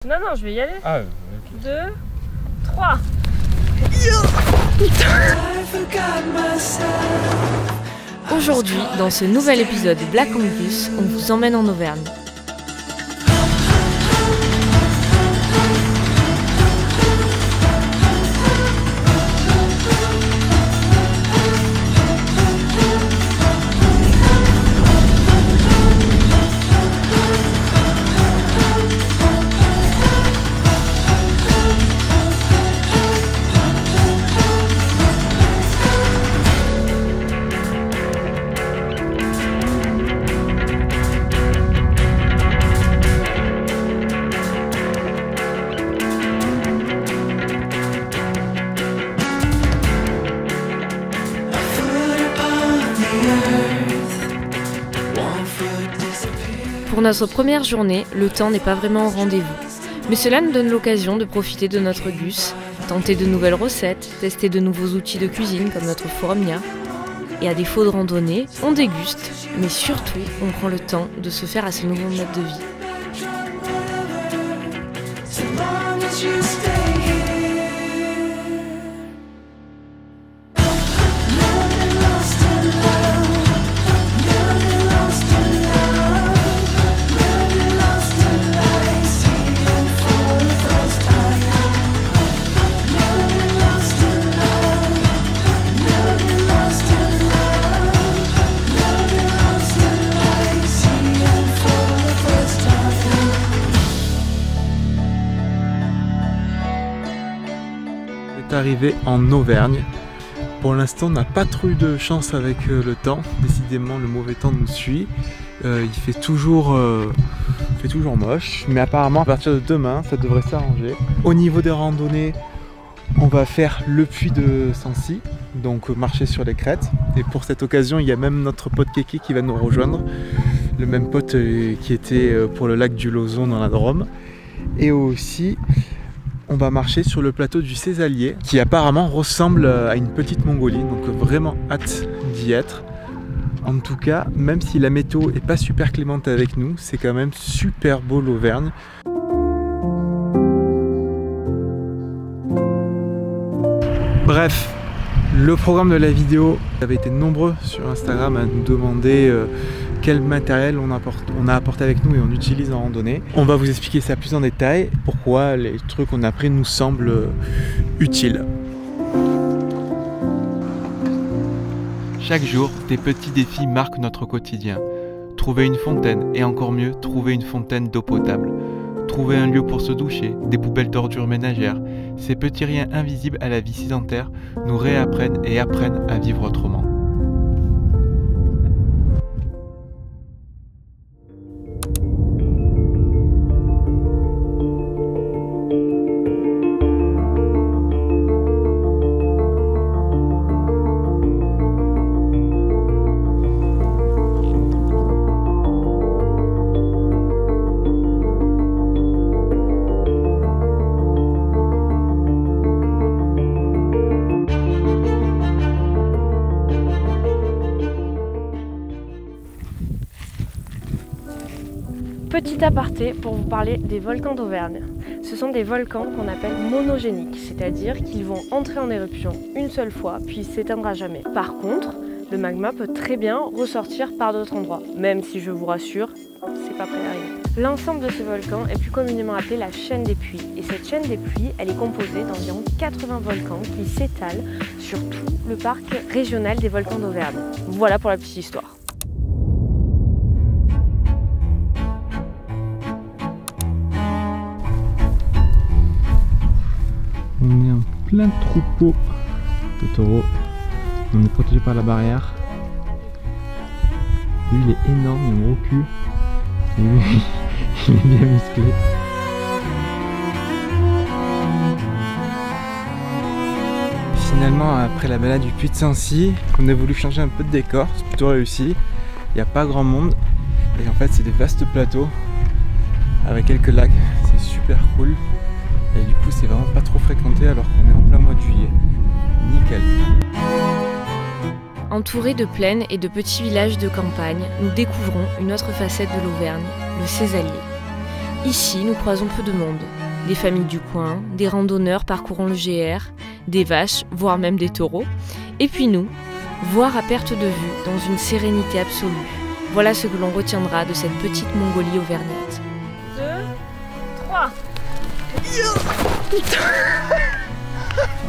Non, non, je vais y aller. Ah, 2, 3. Aujourd'hui, dans ce nouvel épisode Black Angus, on vous emmène en Auvergne. Pour notre première journée, le temps n'est pas vraiment au rendez-vous. Mais cela nous donne l'occasion de profiter de notre Gus, tenter de nouvelles recettes, tester de nouveaux outils de cuisine comme notre four Omnia. Et à défaut de randonnée, on déguste, mais surtout, on prend le temps de se faire à ce nouveau mode de vie. Arrivé en Auvergne. Pour l'instant, on n'a pas trop eu de chance avec le temps. Décidément, le mauvais temps nous suit. Il fait toujours moche, mais apparemment, à partir de demain, ça devrait s'arranger. Au niveau des randonnées, on va faire le puits de Sancy, donc marcher sur les crêtes. Et pour cette occasion, il y a même notre pote Kéké qui va nous rejoindre, le même pote qui était pour le lac du Lozon dans la Drôme. Et aussi, on va marcher sur le plateau du Césalier qui apparemment ressemble à une petite Mongolie, donc vraiment hâte d'y être. En tout cas, même si la météo est pas super clémente avec nous, c'est quand même super beau l'Auvergne. Bref, le programme de la vidéo, vous avez été nombreux sur Instagram à nous demander quel matériel on a apporté avec nous et on utilise en randonnée. On va vous expliquer ça plus en détail, pourquoi les trucs qu'on a pris nous semblent utiles. Chaque jour, des petits défis marquent notre quotidien. Trouver une fontaine et encore mieux, trouver une fontaine d'eau potable. Trouver un lieu pour se doucher, des poubelles d'ordures ménagères. Ces petits riens invisibles à la vie sédentaire nous réapprennent et apprennent à vivre autrement. Petit aparté pour vous parler des volcans d'Auvergne. Ce sont des volcans qu'on appelle monogéniques, c'est-à-dire qu'ils vont entrer en éruption une seule fois puis s'éteindre à jamais. Par contre, le magma peut très bien ressortir par d'autres endroits, même si je vous rassure, c'est pas près d'arriver. L'ensemble de ces volcans est plus communément appelé la chaîne des puits. Et cette chaîne des puits, elle est composée d'environ 80 volcans qui s'étalent sur tout le parc régional des volcans d'Auvergne. Voilà pour la petite histoire. On est en plein troupeau de taureaux. On est protégé par la barrière. Lui il est énorme, il a un gros cul. Et lui il est bien musclé. Finalement, après la balade du puits de Sancy, on a voulu changer un peu de décor. C'est plutôt réussi. Il n'y a pas grand monde. Et en fait c'est des vastes plateaux avec quelques lacs. C'est super cool. Et du coup c'est vraiment pas trop fréquenté alors qu'on est en plein mois de juillet. Nickel. Entourés de plaines et de petits villages de campagne, nous découvrons une autre facette de l'Auvergne, le Césalier. Ici, nous croisons peu de monde. Des familles du coin, des randonneurs parcourant le GR, des vaches, voire même des taureaux. Et puis nous, voir à perte de vue, dans une sérénité absolue. Voilà ce que l'on retiendra de cette petite Mongolie auvergnate. 2, 3.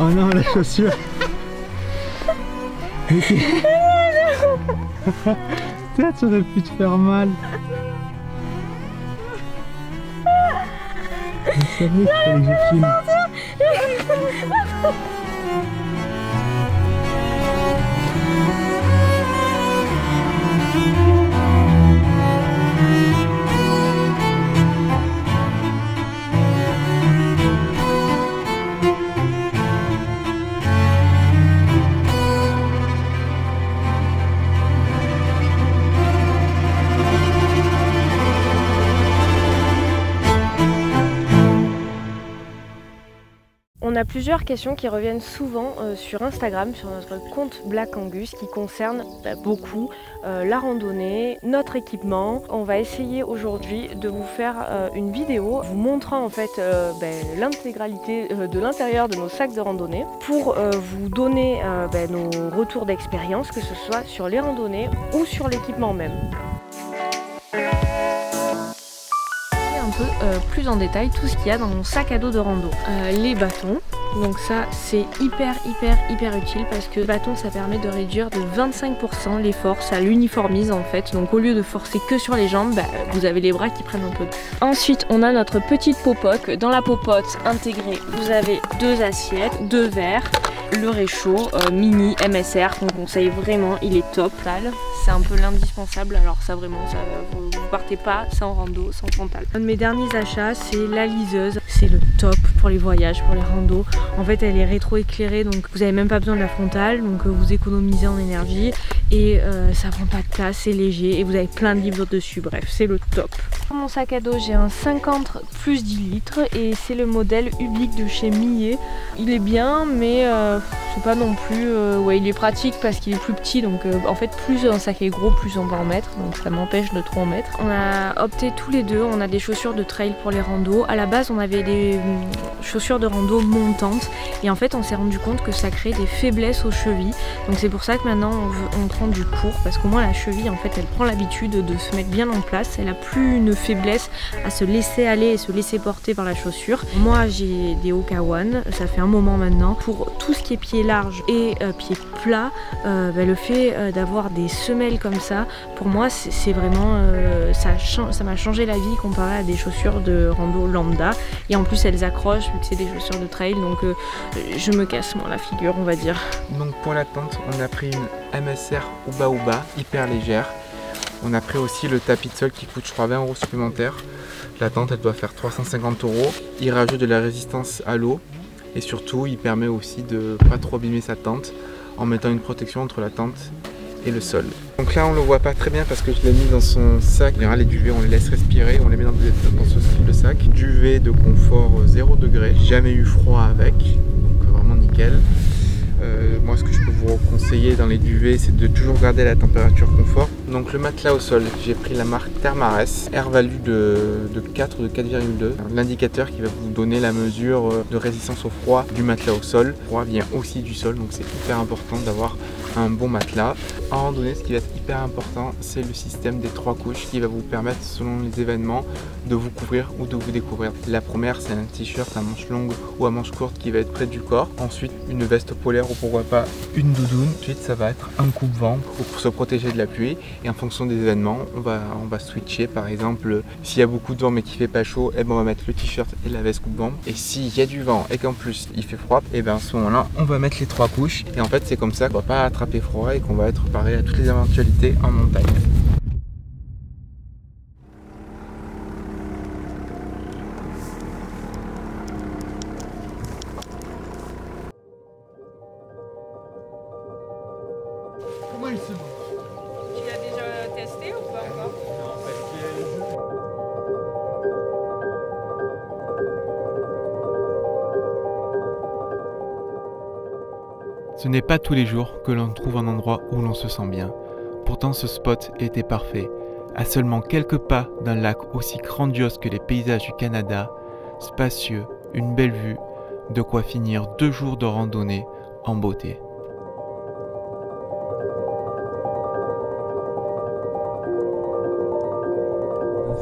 Oh non, la chaussure. Peut-être ça aurait pu te faire mal. Je savais qu'il fallait que je filme. On a plusieurs questions qui reviennent souvent sur Instagram, sur notre compte Black Angus, qui concernent beaucoup la randonnée, notre équipement. On va essayer aujourd'hui de vous faire une vidéo vous montrant en fait l'intégralité de l'intérieur de nos sacs de randonnée pour vous donner nos retours d'expérience, que ce soit sur les randonnées ou sur l'équipement même. Plus en détail tout ce qu'il y a dans mon sac à dos de rando. Les bâtons, donc ça c'est hyper utile parce que le bâton ça permet de réduire de 25% l'effort, ça l'uniformise en fait, donc au lieu de forcer que sur les jambes, vous avez les bras qui prennent un peu de... Ensuite on a notre petite popote, dans la popote intégrée vous avez 2 assiettes, 2 verres, le réchaud mini MSR qu'on conseille vraiment, il est top. C'est un peu l'indispensable, alors ça vraiment, ça, vous partez pas sans rando, sans frontal. Un de mes derniers achats c'est la liseuse, c'est le top pour les voyages, pour les randos. En fait elle est rétro-éclairée donc vous n'avez même pas besoin de la frontale, donc vous économisez en énergie et ça prend pas de place, c'est léger et vous avez plein de livres dessus, bref c'est le top. Pour mon sac à dos j'ai un 50 plus 10 litres et c'est le modèle Ubik de chez Millet. Il est bien mais c'est pas non plus... ouais, il est pratique parce qu'il est plus petit donc en fait plus un sac est gros plus on va en mettre, donc ça m'empêche de trop en mettre. On a opté tous les deux, on a des chaussures de trail pour les randos. À la base on avait des chaussures de rando montantes et en fait on s'est rendu compte que ça crée des faiblesses aux chevilles, donc c'est pour ça que maintenant on prend du court parce qu'au moins la cheville en fait elle prend l'habitude de se mettre bien en place, elle a plus une faiblesse à se laisser aller et se laisser porter par la chaussure. Moi j'ai des Okawan, ça fait un moment maintenant. Pour tout ce qui est pied large et pied plat, le fait d'avoir des semelles comme ça, pour moi c'est vraiment ça m'a changé la vie comparé à des chaussures de rando lambda, et en plus elles accrochent vu que c'est des chaussures de trail, donc je me casse moins la figure on va dire. Donc pour la tente on a pris une MSR Uba Uba hyper légère. On a pris aussi le tapis de sol qui coûte je crois 20 € supplémentaires. La tente elle doit faire 350 €. Il rajoute de la résistance à l'eau et surtout il permet aussi de pas trop abîmer sa tente en mettant une protection entre la tente et le sol. Donc là on le voit pas très bien parce que je l'ai mis dans son sac. En général les duvets on les laisse respirer, on les met dans ce style de sac. Duvet de confort 0 degré, jamais eu froid avec, donc vraiment nickel. Moi ce que je peux vous conseiller dans les duvets c'est de toujours garder la température confort. Donc le matelas au sol, j'ai pris la marque Thermarest, R value de 4 ou de 4,2. L'indicateur qui va vous donner la mesure de résistance au froid du matelas au sol. Le froid vient aussi du sol, donc c'est hyper important d'avoir un bon matelas. En randonnée, ce qui va être hyper important, c'est le système des 3 couches qui va vous permettre, selon les événements, de vous couvrir ou de vous découvrir. La première, c'est un t-shirt à manches longues ou à manches courtes qui va être près du corps. Ensuite, une veste polaire ou pourquoi pas une doudoune. Ensuite, ça va être un coupe-vent pour se protéger de la pluie. Et en fonction des événements, on va switcher. Par exemple, s'il y a beaucoup de vent mais qu'il fait pas chaud, on va mettre le t-shirt et la veste coupe-vent. Et s'il y a du vent et qu'en plus il fait froid, et bien à ce moment-là, on va mettre les 3 couches. Et en fait, c'est comme ça qu'on va pas attraper froid et qu'on va être paré à toutes les éventualités en montagne. Comment il se mange? Tu l'as déjà testé ou pas encore? Ce n'est pas tous les jours que l'on trouve un endroit où l'on se sent bien. Pourtant ce spot était parfait. À seulement quelques pas d'un lac aussi grandiose que les paysages du Canada, spacieux, une belle vue, de quoi finir 2 jours de randonnée en beauté.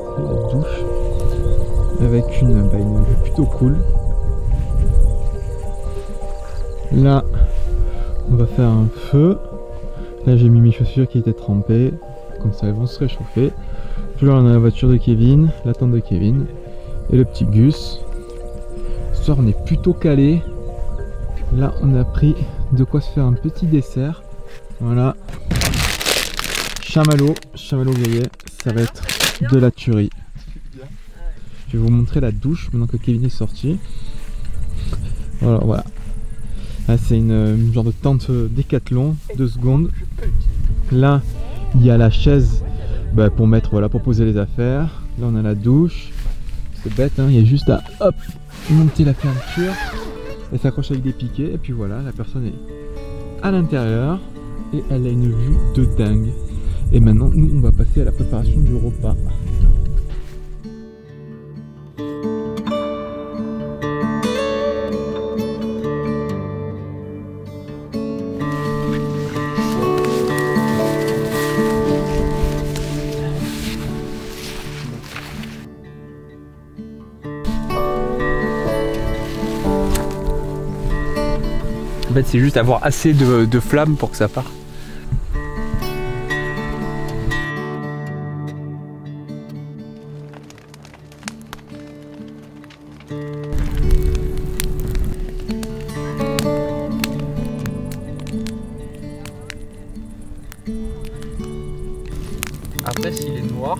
C'est la douche avec une vue plutôt cool. Là, on va faire un feu. Là, j'ai mis mes chaussures qui étaient trempées, comme ça elles vont se réchauffer. Puis là, on a la voiture de Kevin, la tente de Kevin et le petit Gus. Ce soir, on est plutôt calé. Là, on a pris de quoi se faire un petit dessert. Voilà. Chamallow grillé, ça va être de la tuerie. Je vais vous montrer la douche maintenant que Kevin est sorti. Voilà. Là, c'est une genre de tente Décathlon, 2 secondes. Là, il y a la chaise pour mettre, pour poser les affaires. Là, on a la douche. C'est bête, hein, il y a juste à monter la fermeture. Elle s'accroche avec des piquets. Et puis voilà, la personne est à l'intérieur. Et elle a une vue de dingue. Et maintenant, nous, on va passer à la préparation du repas. En fait, c'est juste avoir assez de flamme pour que ça parte. Après, s'il est noir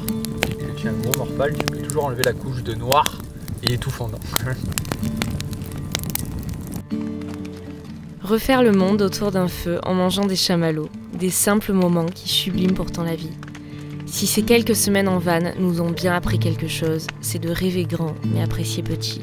et que tu as un gros morphal, tu peux toujours enlever la couche de noir et il est tout fondant. Refaire le monde autour d'un feu en mangeant des chamallows, des simples moments qui subliment pourtant la vie. Si ces quelques semaines en van nous ont bien appris quelque chose, c'est de rêver grand mais apprécier petit.